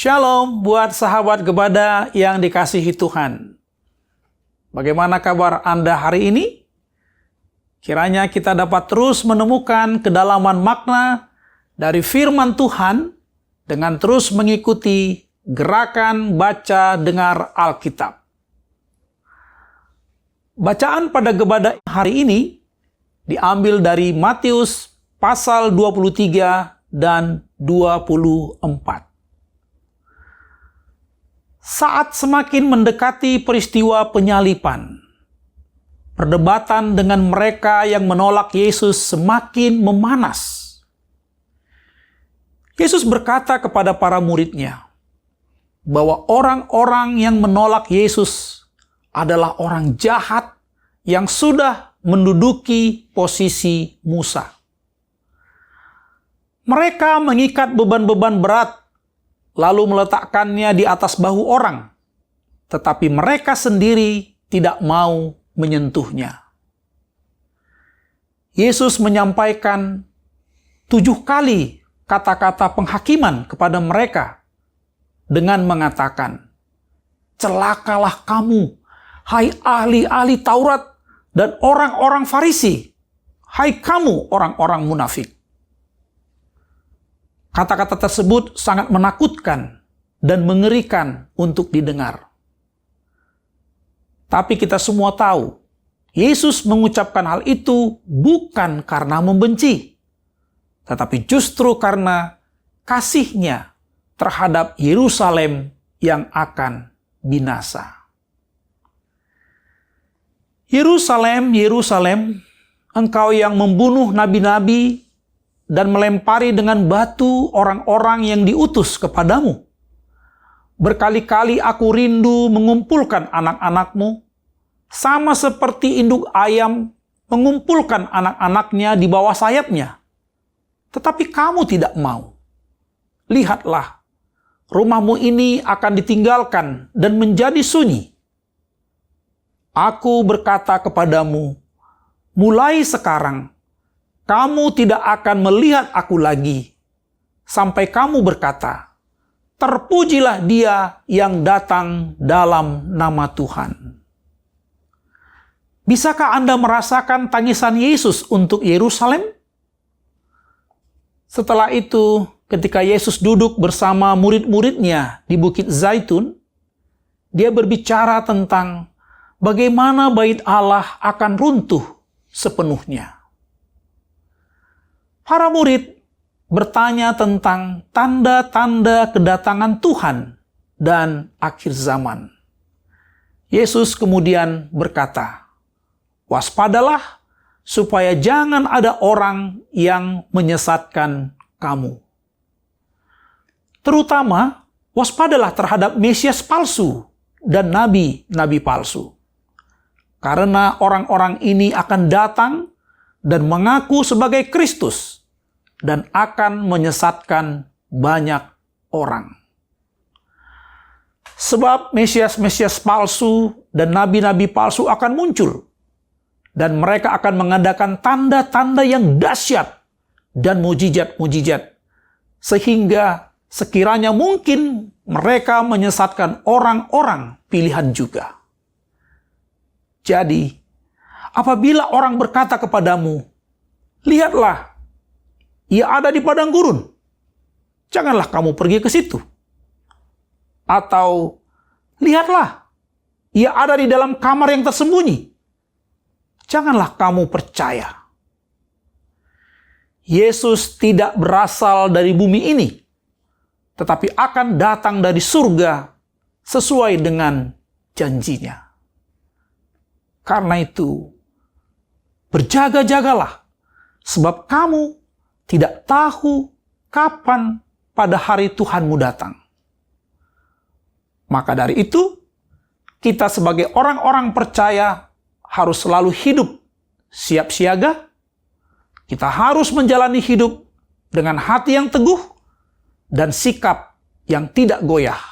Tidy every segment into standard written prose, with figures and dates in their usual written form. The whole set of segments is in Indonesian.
Shalom buat sahabat Gebada yang dikasihi Tuhan. Bagaimana kabar Anda hari ini? Kiranya kita dapat terus menemukan kedalaman makna dari firman Tuhan dengan terus mengikuti gerakan baca dengar Alkitab. Bacaan pada Gebada hari ini diambil dari Matius pasal 23 dan 24. Saat semakin mendekati peristiwa penyalipan, perdebatan dengan mereka yang menolak Yesus semakin memanas. Yesus berkata kepada para murid-Nya bahwa orang-orang yang menolak Yesus adalah orang jahat yang sudah menduduki posisi Musa. Mereka mengikat beban-beban berat lalu meletakkannya di atas bahu orang, tetapi mereka sendiri tidak mau menyentuhnya. Yesus menyampaikan 7 kali kata-kata penghakiman kepada mereka dengan mengatakan, "Celakalah kamu, hai ahli-ahli Taurat dan orang-orang Farisi, hai kamu orang-orang munafik." Kata-kata tersebut sangat menakutkan dan mengerikan untuk didengar. Tapi kita semua tahu, Yesus mengucapkan hal itu bukan karena membenci, tetapi justru karena kasih-Nya terhadap Yerusalem yang akan binasa. Yerusalem, Yerusalem, engkau yang membunuh nabi-nabi dan melempari dengan batu orang-orang yang diutus kepadamu. Berkali-kali aku rindu mengumpulkan anak-anakmu, sama seperti induk ayam mengumpulkan anak-anaknya di bawah sayapnya. Tetapi kamu tidak mau. Lihatlah, rumahmu ini akan ditinggalkan dan menjadi sunyi. Aku berkata kepadamu, mulai sekarang, kamu tidak akan melihat aku lagi, sampai kamu berkata, terpujilah Dia yang datang dalam nama Tuhan. Bisakah Anda merasakan tangisan Yesus untuk Yerusalem? Setelah itu, ketika Yesus duduk bersama murid-muridnya di Bukit Zaitun, Dia berbicara tentang bagaimana bait Allah akan runtuh sepenuhnya. Para murid bertanya tentang tanda-tanda kedatangan Tuhan dan akhir zaman. Yesus kemudian berkata, "Waspadalah supaya jangan ada orang yang menyesatkan kamu. Terutama, waspadalah terhadap Mesias palsu dan nabi-nabi palsu. Karena orang-orang ini akan datang dan mengaku sebagai Kristus, dan akan menyesatkan banyak orang. Sebab Mesias-Mesias palsu dan nabi-nabi palsu akan muncul, dan mereka akan mengadakan tanda-tanda yang dahsyat dan mujizat-mujizat, sehingga sekiranya mungkin mereka menyesatkan orang-orang pilihan juga. Jadi, apabila orang berkata kepadamu, lihatlah, Ia ada di padang gurun, janganlah kamu pergi ke situ. Atau, lihatlah, Ia ada di dalam kamar yang tersembunyi, janganlah kamu percaya. Yesus tidak berasal dari bumi ini, tetapi akan datang dari surga sesuai dengan janji-Nya. Karena itu, berjaga-jagalah, sebab kamu tidak tahu kapan pada hari Tuhanmu datang. Maka dari itu, kita sebagai orang-orang percaya harus selalu hidup siap siaga. Kita harus menjalani hidup dengan hati yang teguh dan sikap yang tidak goyah.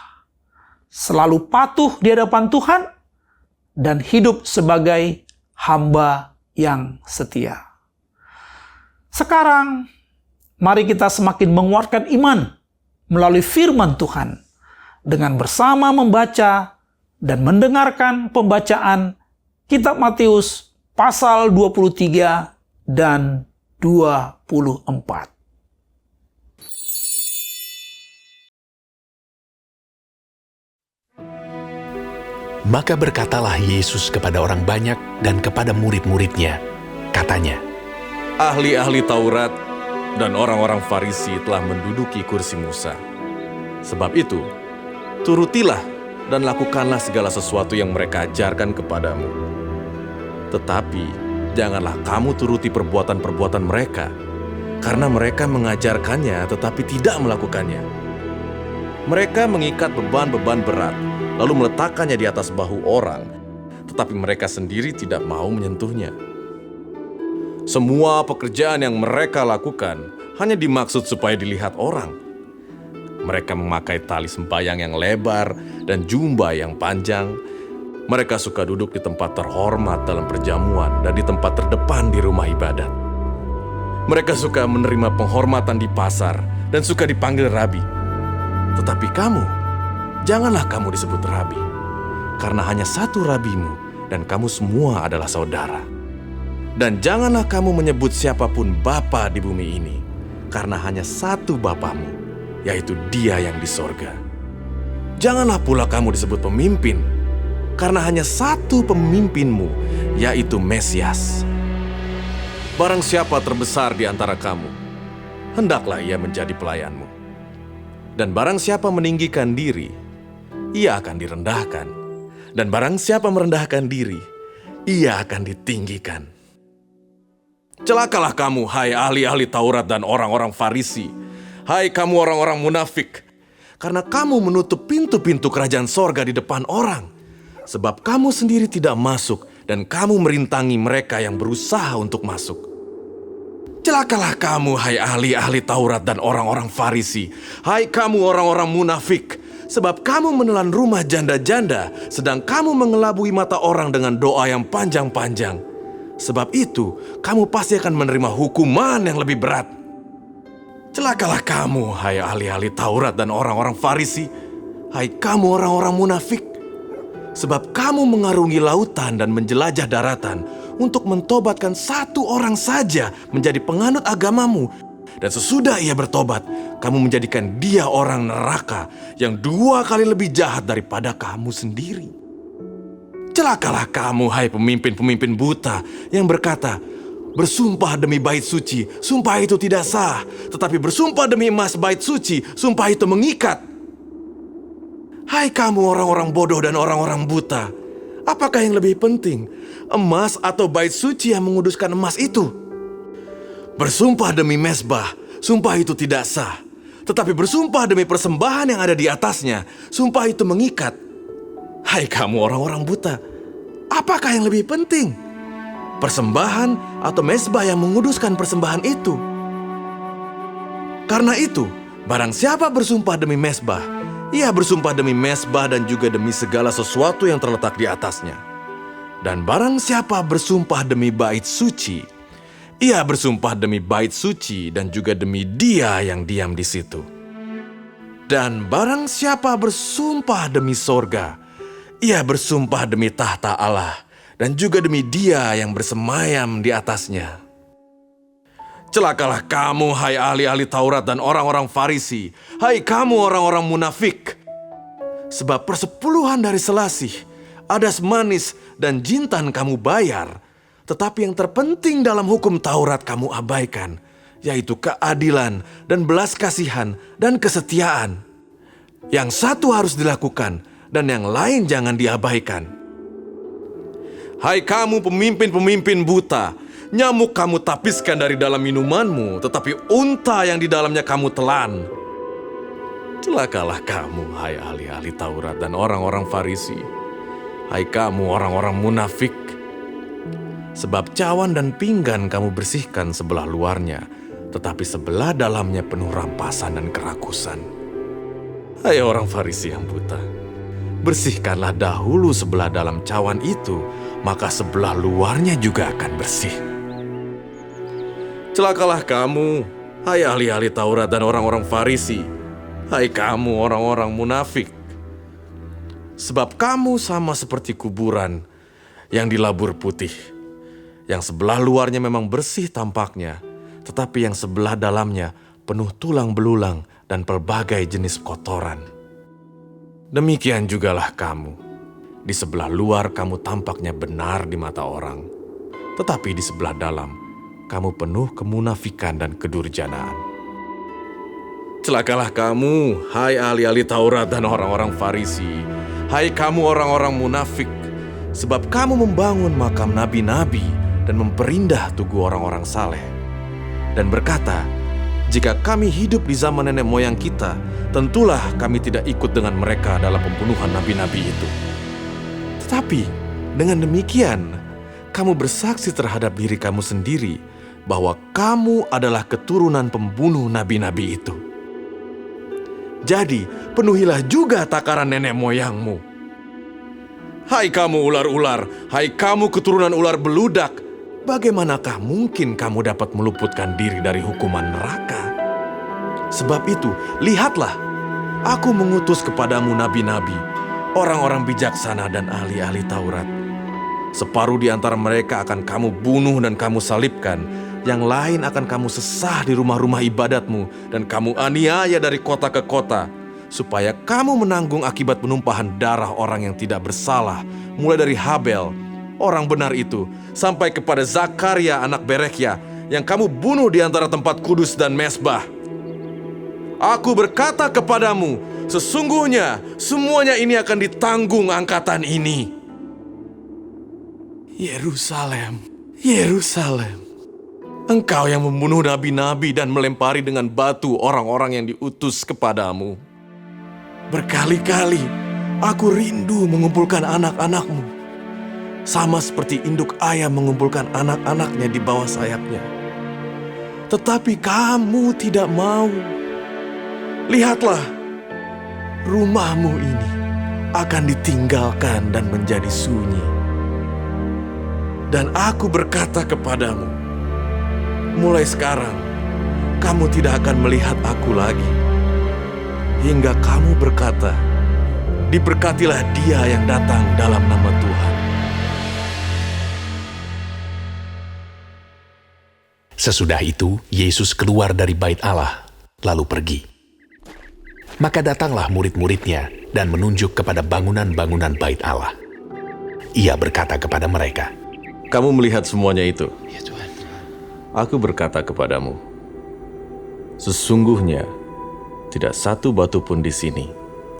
Selalu patuh di hadapan Tuhan dan hidup sebagai hamba yang setia. Sekarang, mari kita semakin menguatkan iman melalui firman Tuhan dengan bersama membaca dan mendengarkan pembacaan Kitab Matius pasal 23 dan 24. Maka berkatalah Yesus kepada orang banyak dan kepada murid-murid-Nya. Katanya, ahli-ahli Taurat dan orang-orang Farisi telah menduduki kursi Musa. Sebab itu, turutilah dan lakukanlah segala sesuatu yang mereka ajarkan kepadamu. Tetapi, janganlah kamu turuti perbuatan-perbuatan mereka, karena mereka mengajarkannya tetapi tidak melakukannya. Mereka mengikat beban-beban berat, lalu meletakkannya di atas bahu orang, tetapi mereka sendiri tidak mau menyentuhnya. Semua pekerjaan yang mereka lakukan hanya dimaksud supaya dilihat orang. Mereka memakai tali sembahyang yang lebar dan jubah yang panjang. Mereka suka duduk di tempat terhormat dalam perjamuan dan di tempat terdepan di rumah ibadat. Mereka suka menerima penghormatan di pasar dan suka dipanggil rabi. Tetapi kamu, janganlah kamu disebut rabi, karena hanya satu rabimu, dan kamu semua adalah saudara. Dan janganlah kamu menyebut siapapun bapa di bumi ini, karena hanya satu bapamu, yaitu Dia yang di sorga. Janganlah pula kamu disebut pemimpin, karena hanya satu pemimpinmu, yaitu Mesias. Barang siapa terbesar di antara kamu, hendaklah ia menjadi pelayanmu. Dan barang siapa meninggikan diri, ia akan direndahkan. Dan barang siapa merendahkan diri, ia akan ditinggikan. Celakalah kamu, hai ahli-ahli Taurat dan orang-orang Farisi. Hai kamu orang-orang munafik, karena kamu menutup pintu-pintu kerajaan sorga di depan orang. Sebab kamu sendiri tidak masuk, dan kamu merintangi mereka yang berusaha untuk masuk. Celakalah kamu, hai ahli-ahli Taurat dan orang-orang Farisi. Hai kamu orang-orang munafik, sebab kamu menelan rumah janda-janda, sedang kamu mengelabui mata orang dengan doa yang panjang-panjang. Sebab itu, kamu pasti akan menerima hukuman yang lebih berat. Celakalah kamu, hai ahli-ahli Taurat dan orang-orang Farisi. Hai kamu orang-orang munafik, sebab kamu mengarungi lautan dan menjelajah daratan untuk mentobatkan satu orang saja menjadi penganut agamamu. Dan sesudah ia bertobat, kamu menjadikan dia orang neraka yang 2 kali lebih jahat daripada kamu sendiri. Celakalah kamu, hai pemimpin-pemimpin buta yang berkata, bersumpah demi bait suci, sumpah itu tidak sah. Tetapi bersumpah demi emas bait suci, sumpah itu mengikat. Hai kamu orang-orang bodoh dan orang-orang buta, apakah yang lebih penting, emas atau bait suci yang menguduskan emas itu? Bersumpah demi mezbah, sumpah itu tidak sah. Tetapi bersumpah demi persembahan yang ada di atasnya, sumpah itu mengikat. Hai kamu orang-orang buta, apakah yang lebih penting, persembahan atau mezbah yang menguduskan persembahan itu? Karena itu, barang siapa bersumpah demi mezbah, ia bersumpah demi mezbah dan juga demi segala sesuatu yang terletak di atasnya. Dan barang siapa bersumpah demi bait suci, ia bersumpah demi bait suci dan juga demi Dia yang diam di situ. Dan barang siapa bersumpah demi sorga, ia bersumpah demi tahta Allah dan juga demi Dia yang bersemayam di atasnya. Celakalah kamu, hai ahli-ahli Taurat dan orang-orang Farisi. Hai kamu orang-orang munafik. Sebab persepuluhan dari selasih, adas manis dan jintan kamu bayar. Tetapi yang terpenting dalam hukum Taurat kamu abaikan, yaitu keadilan dan belas kasihan dan kesetiaan. Yang satu harus dilakukan dan yang lain jangan diabaikan. Hai kamu pemimpin-pemimpin buta, nyamuk kamu tapiskan dari dalam minumanmu, tetapi unta yang di dalamnya kamu telan. Celakalah kamu, hai ahli-ahli Taurat dan orang-orang Farisi. Hai kamu orang-orang munafik. Sebab cawan dan pinggan kamu bersihkan sebelah luarnya, tetapi sebelah dalamnya penuh rampasan dan kerakusan. Hai orang Farisi yang buta, bersihkanlah dahulu sebelah dalam cawan itu, maka sebelah luarnya juga akan bersih. Celakalah kamu, hai ahli-ahli Taurat dan orang-orang Farisi. Hai kamu orang-orang munafik. Sebab kamu sama seperti kuburan yang dilabur putih, yang sebelah luarnya memang bersih tampaknya, tetapi yang sebelah dalamnya penuh tulang belulang dan pelbagai jenis kotoran. Demikian jugalah kamu. Di sebelah luar kamu tampaknya benar di mata orang, tetapi di sebelah dalam kamu penuh kemunafikan dan kedurjanaan. Celakalah kamu, hai ahli-ahli Taurat dan orang-orang Farisi, hai kamu orang-orang munafik, sebab kamu membangun makam nabi-nabi dan memperindah tugu orang-orang saleh. Dan berkata, jika kami hidup di zaman nenek moyang kita, tentulah kami tidak ikut dengan mereka dalam pembunuhan nabi-nabi itu. Tetapi dengan demikian, kamu bersaksi terhadap diri kamu sendiri bahwa kamu adalah keturunan pembunuh nabi-nabi itu. Jadi, penuhilah juga takaran nenek moyangmu. Hai kamu ular-ular, hai kamu keturunan ular beludak, bagaimanakah mungkin kamu dapat meluputkan diri dari hukuman neraka? Sebab itu, lihatlah, aku mengutus kepadamu nabi-nabi, orang-orang bijaksana dan ahli-ahli Taurat. Separuh di antara mereka akan kamu bunuh dan kamu salibkan, yang lain akan kamu sesah di rumah-rumah ibadatmu dan kamu aniaya dari kota ke kota, supaya kamu menanggung akibat penumpahan darah orang yang tidak bersalah, mulai dari Habel, orang benar itu, sampai kepada Zakaria anak Berekhya, yang kamu bunuh di antara tempat kudus dan mezbah. Aku berkata kepadamu, sesungguhnya semuanya ini akan ditanggung angkatan ini. Yerusalem, Yerusalem, engkau yang membunuh nabi-nabi dan melempari dengan batu orang-orang yang diutus kepadamu. Berkali-kali aku rindu mengumpulkan anak-anakmu, sama seperti induk ayam mengumpulkan anak-anaknya di bawah sayapnya. Tetapi kamu tidak mau. Lihatlah, rumahmu ini akan ditinggalkan dan menjadi sunyi. Dan aku berkata kepadamu, mulai sekarang, kamu tidak akan melihat aku lagi. Hingga kamu berkata, diberkatilah dia yang datang dalam nama Tuhan. Sesudah itu, Yesus keluar dari bait Allah, lalu pergi. Maka datanglah murid-muridnya dan menunjuk kepada bangunan-bangunan bait Allah. Ia berkata kepada mereka, Kamu melihat semuanya itu? Ya Tuhan. Aku berkata kepadamu, sesungguhnya tidak satu batu pun di sini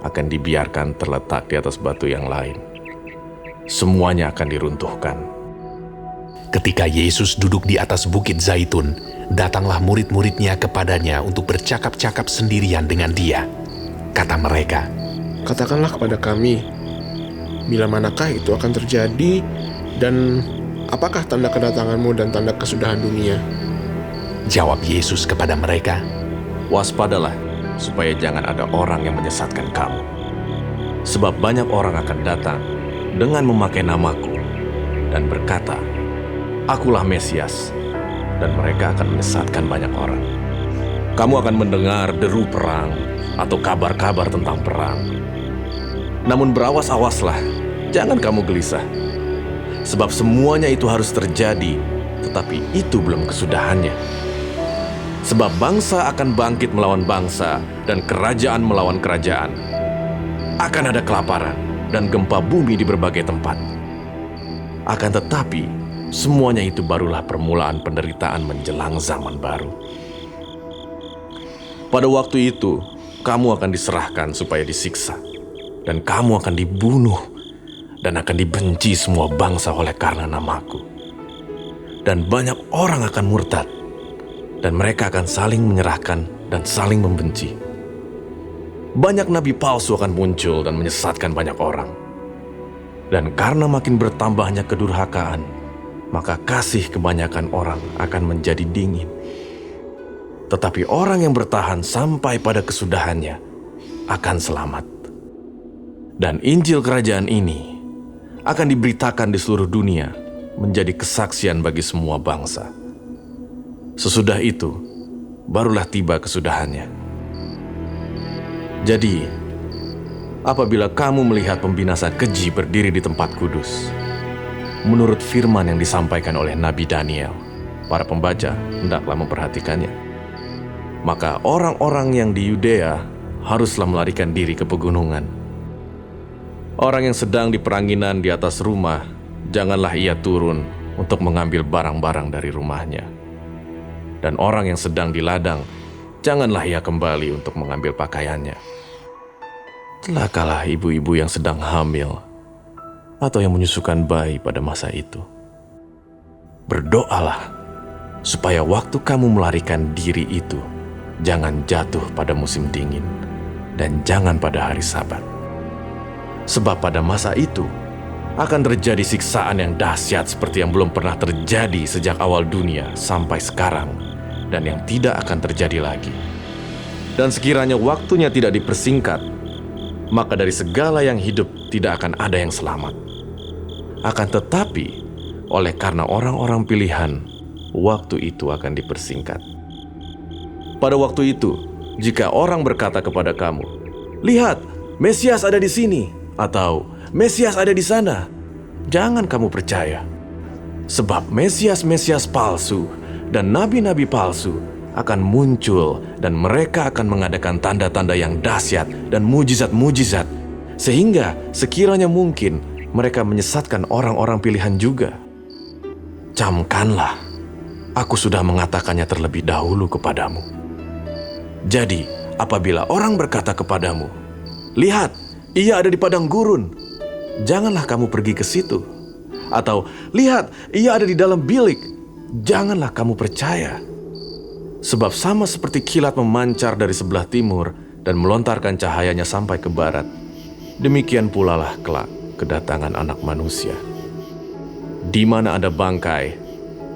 akan dibiarkan terletak di atas batu yang lain. Semuanya akan diruntuhkan. ketika Yesus duduk di atas bukit Zaitun, datanglah murid-muridnya kepadanya untuk bercakap-cakap sendirian dengan dia. Kata mereka, Katakanlah kepada kami, bila manakah itu akan terjadi, dan apakah tanda kedatanganmu dan tanda kesudahan dunia? jawab Yesus kepada mereka, Waspadalah, supaya jangan ada orang yang menyesatkan kamu. Sebab banyak orang akan datang dengan memakai namaku dan berkata, Akulah Mesias, dan mereka akan menyesatkan banyak orang. Kamu akan mendengar deru perang atau kabar-kabar tentang perang. Namun berawas-awaslah, jangan kamu gelisah. Sebab semuanya itu harus terjadi, tetapi itu belum kesudahannya. Sebab bangsa akan bangkit melawan bangsa, dan kerajaan melawan kerajaan. Akan ada kelaparan dan gempa bumi di berbagai tempat. Akan tetapi, semuanya itu barulah permulaan penderitaan menjelang zaman baru. Pada waktu itu, kamu akan diserahkan supaya disiksa, dan kamu akan dibunuh, dan akan dibenci semua bangsa oleh karena namaku. Dan banyak orang akan murtad, dan mereka akan saling menyerahkan dan saling membenci. Banyak nabi palsu akan muncul dan menyesatkan banyak orang. Dan karena makin bertambahnya kedurhakaan, maka kasih kebanyakan orang akan menjadi dingin. Tetapi orang yang bertahan sampai pada kesudahannya akan selamat. Dan Injil Kerajaan ini akan diberitakan di seluruh dunia menjadi kesaksian bagi semua bangsa. Sesudah itu, barulah tiba kesudahannya. Jadi, apabila kamu melihat pembinasa keji berdiri di tempat kudus. Menurut firman yang disampaikan oleh Nabi Daniel, para pembaca hendaklah memperhatikannya. Maka orang-orang yang di Yudea haruslah melarikan diri ke pegunungan. Orang yang sedang di peranginan di atas rumah, janganlah ia turun untuk mengambil barang-barang dari rumahnya. Dan orang yang sedang di ladang, janganlah ia kembali untuk mengambil pakaiannya. Celakalah ibu-ibu yang sedang hamil atau yang menyusukan bayi pada masa itu. Berdoalah supaya waktu kamu melarikan diri itu jangan jatuh pada musim dingin dan jangan pada hari Sabat. Sebab pada masa itu akan terjadi siksaan yang dahsyat seperti yang belum pernah terjadi sejak awal dunia sampai sekarang, dan yang tidak akan terjadi lagi. Dan sekiranya waktunya tidak dipersingkat, maka dari segala yang hidup tidak akan ada yang selamat. Akan tetapi, oleh karena orang-orang pilihan, waktu itu akan dipersingkat. Pada waktu itu, jika orang berkata kepada kamu, "Lihat, Mesias ada di sini," atau "Mesias ada di sana," jangan kamu percaya. Sebab Mesias-Mesias palsu dan nabi-nabi palsu akan muncul, dan mereka akan mengadakan tanda-tanda yang dahsyat dan mujizat-mujizat, sehingga sekiranya mungkin mereka menyesatkan orang-orang pilihan juga. Camkanlah, aku sudah mengatakannya terlebih dahulu kepadamu. Jadi, apabila orang berkata kepadamu, "Lihat, ia ada di padang gurun," janganlah kamu pergi ke situ. Atau, "Lihat, ia ada di dalam bilik," janganlah kamu percaya. Sebab sama seperti kilat memancar dari sebelah timur dan melontarkan cahayanya sampai ke barat, demikian pula lah kelak kedatangan Anak Manusia. Di mana ada bangkai,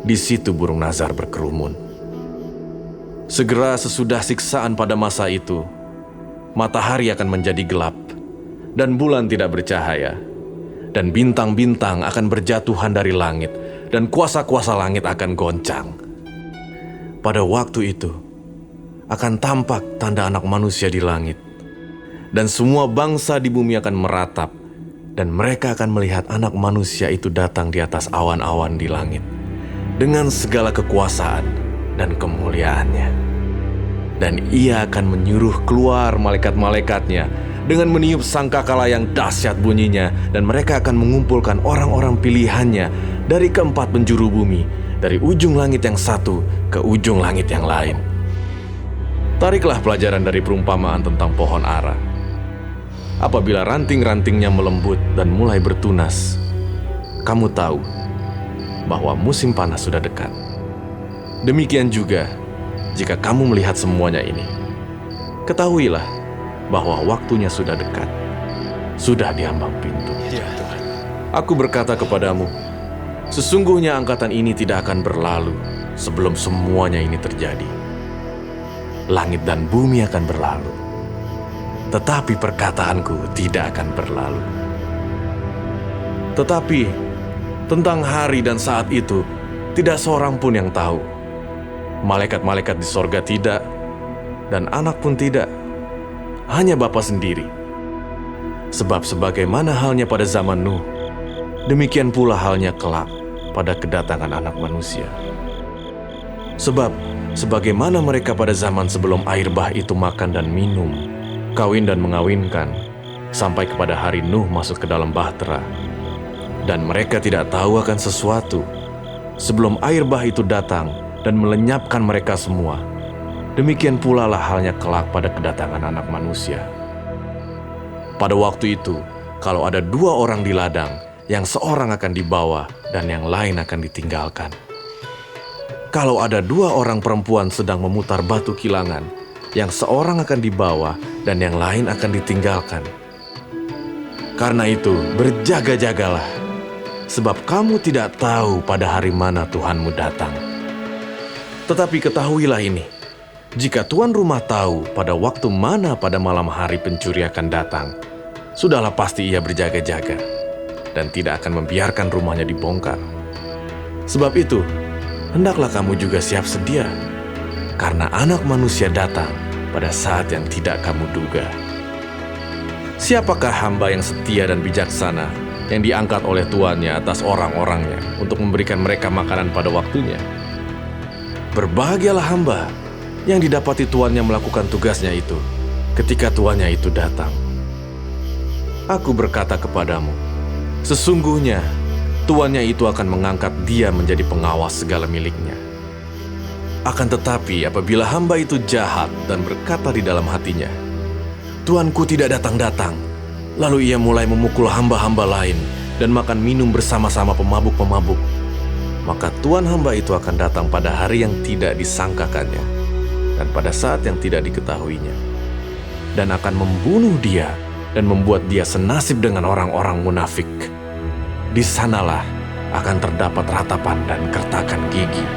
di situ burung nazar berkerumun. Segera sesudah siksaan pada masa itu, matahari akan menjadi gelap, dan bulan tidak bercahaya, dan bintang-bintang akan berjatuhan dari langit, dan kuasa-kuasa langit akan goncang. Pada waktu itu, akan tampak tanda Anak Manusia di langit, dan semua bangsa di bumi akan meratap, dan mereka akan melihat Anak Manusia itu datang di atas awan-awan di langit, dengan segala kekuasaan dan kemuliaannya. Dan ia akan menyuruh keluar malaikat-malaikatnya dengan meniup sangkakala yang dahsyat bunyinya, dan mereka akan mengumpulkan orang-orang pilihannya dari keempat penjuru bumi, dari ujung langit yang satu ke ujung langit yang lain. Tariklah pelajaran dari perumpamaan tentang pohon ara. Apabila ranting-rantingnya melembut dan mulai bertunas, kamu tahu bahwa musim panas sudah dekat. Demikian juga, jika kamu melihat semuanya ini, ketahuilah bahwa waktunya sudah dekat, sudah di ambang pintu. Aku berkata kepadamu, sesungguhnya angkatan ini tidak akan berlalu sebelum semuanya ini terjadi. Langit dan bumi akan berlalu, tetapi perkataanku tidak akan berlalu. Tetapi tentang hari dan saat itu, tidak seorang pun yang tahu. Malaikat-malaikat di sorga tidak, dan anak pun tidak, hanya Bapa sendiri. Sebab sebagaimana halnya pada zaman Nuh, demikian pula halnya kelak pada kedatangan Anak Manusia. Sebab sebagaimana mereka pada zaman sebelum air bah itu makan dan minum, kawin dan mengawinkan, sampai kepada hari Nuh masuk ke dalam bahtera, dan mereka tidak tahu akan sesuatu sebelum air bah itu datang dan melenyapkan mereka semua. Demikian pula lah halnya kelak pada kedatangan Anak Manusia. Pada waktu itu, kalau ada dua orang di ladang, yang seorang akan dibawa dan yang lain akan ditinggalkan. Kalau ada dua orang perempuan sedang memutar batu kilangan, yang seorang akan dibawa dan yang lain akan ditinggalkan. Karena itu, berjaga-jagalah, sebab kamu tidak tahu pada hari mana Tuhanmu datang. Tetapi ketahuilah ini, jika tuan rumah tahu pada waktu mana pada malam hari pencuri akan datang, sudahlah pasti ia berjaga-jaga dan tidak akan membiarkan rumahnya dibongkar. Sebab itu, hendaklah kamu juga siap sedia, karena Anak Manusia datang pada saat yang tidak kamu duga. Siapakah hamba yang setia dan bijaksana yang diangkat oleh tuannya atas orang-orangnya untuk memberikan mereka makanan pada waktunya? Berbahagialah hamba yang didapati tuannya melakukan tugasnya itu ketika tuannya itu datang. Aku berkata kepadamu, sesungguhnya tuannya itu akan mengangkat dia menjadi pengawas segala miliknya. Akan tetapi apabila hamba itu jahat dan berkata di dalam hatinya, Tuanku tidak datang-datang, lalu ia mulai memukul hamba-hamba lain dan makan minum bersama-sama pemabuk-pemabuk, maka tuan hamba itu akan datang pada hari yang tidak disangkakannya dan pada saat yang tidak diketahuinya, dan akan membunuh dia dan membuat dia senasib dengan orang-orang munafik. Di sanalah akan terdapat ratapan dan kertakan gigi.